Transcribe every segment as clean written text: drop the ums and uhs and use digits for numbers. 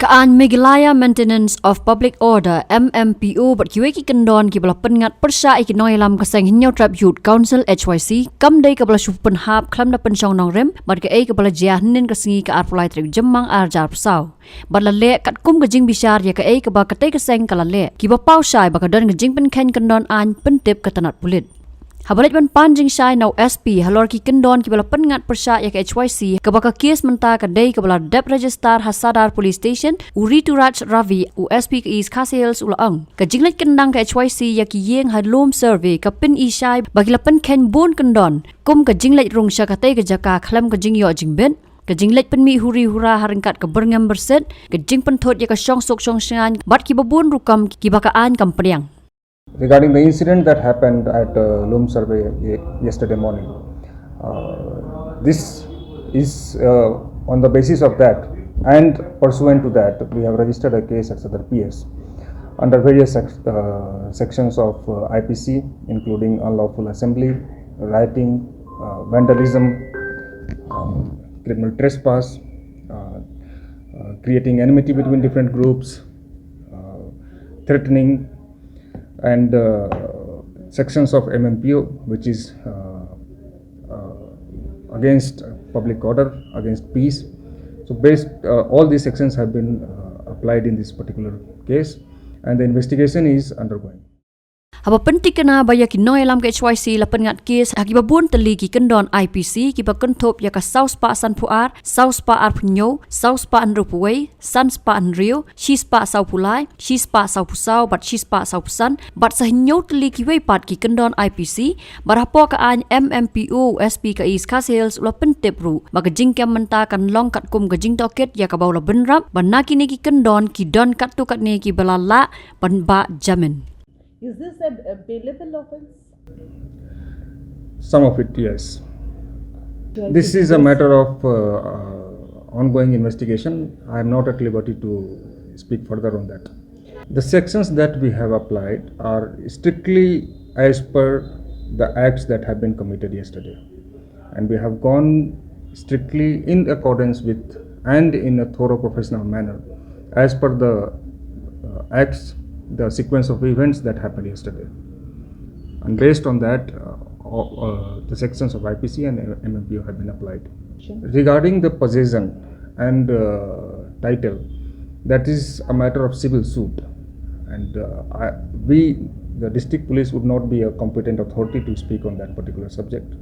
Kaan Meghalaya Maintenance of Public Order MMPO bat kiwe ki Kyndon ki bala Pynngat persya iki Nongrim kaseng hinyau trap youth council HYC kam dei ka bala shu Pynhap klam na Pynshong Nongrim bat ka ka bala jah nin ka singi ka arpulai trek jemmang arjar pesau bat la le kat kum ka jing bisar ya ka ba ka te kaseng kala le ki ba pau shai ba ka don ka jing pen khen Kyndon an pentip ka tanat pulit Habalit ban panjing shai nau SP halor ki Kyndon ki bala Pynngat persya ya ka HYC ka baka kes menta ka dei ka bala dep register Hasadar police station uri turaj Ravi u SP ka is khasels ulaang ka jinglet kendang ka HYC ya ki yeng hadlom survey ka pin i shai bagi la pen khen bon Kyndon kum ka jinglet rung sha ka te ka jaka khlam ka jing yo jing ben ka jinglet pen mi huri hura haringkat ka berngam berset ka jing pen thot ya ka shong sok shong shan bat ki babun rukam ki baka an kam priang. Regarding the incident that happened at Loom Survey yesterday morning, this is on the basis of that and pursuant to that, we have registered a case at Sadar PS under various sections of IPC, including unlawful assembly, rioting, vandalism, criminal trespass, creating enmity between different groups, threatening, and sections of MMPO, which is against public order, against peace. So all these sections have been applied in this particular case, and the investigation is undergoing. Hapoh penting kena baya ki Nongrim ke HYC la Pynngat kes haki babun teli ki Kyndon IPC ki ba kenthop ya ka saus pa san puar saus pa ar punyo saus pa an rupuai san pa an rio shis pa sau pulai shis pa sau pusau bat shis pa sau pusan bat sahinyo teli ki wei pat ki Kyndon IPC barapo ka an MMPO SP ka is khasels la pentep ru ba ka jing kam menta kan long kat kum ka jing toket ya ka baula benrap banaki ni ki Kyndon ki don kat tu kat ni ki balala ban ba jamin. Is this a bailable offence? Some of it, yes. This is a matter of ongoing investigation. I am not at liberty to speak further on that. The sections that we have applied are strictly as per the acts that have been committed yesterday. And we have gone strictly in accordance with and in a thorough professional manner as per the acts, the sequence of events that happened yesterday, and based on that the sections of IPC and MMPO have been applied. Sure. Regarding the possession and title, that is a matter of civil suit, and the district police would not be a competent authority to speak on that particular subject.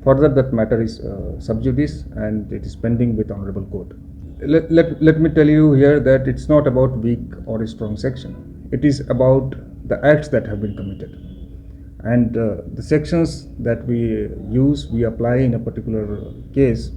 Further, that matter is sub judice and it is pending with honorable court. Let me tell you here that it's not about weak or a strong section. It is about the acts that have been committed, and the sections that we use, we apply in a particular case,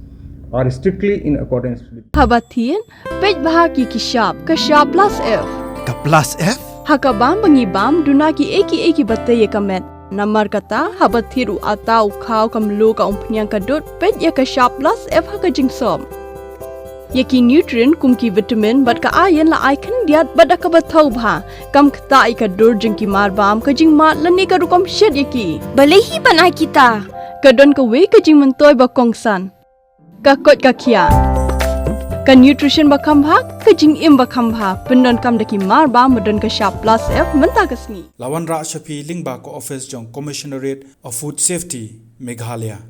are strictly in accordance with. Habathin, pej bahagi kishab, kashab plus F. Ka plus F? Hakabam bangibam, dunaki eki bataye kamet. Namar kata, habathiru atau kau kamlu ka umpnyang kadut, pej ya kashab plus F hakajing som. Yaki nutrient kumki vitamin bat ka ayan la icon diat bat ka bathau bha kam khta ka dur jing ki mar bam ka jing mat la ne ka rukom shed yaki balehi banai kita ka don ka we ka jing mentoy ba kongsan ka kot ka khia ka nutrition ba kham bha ka jing im ba kham bha pendon kam daki mar bam modon ka sharp plus F menta kasni Lawan Ra Shafi Lingba ko office jong commissionerate of food safety Meghalaya.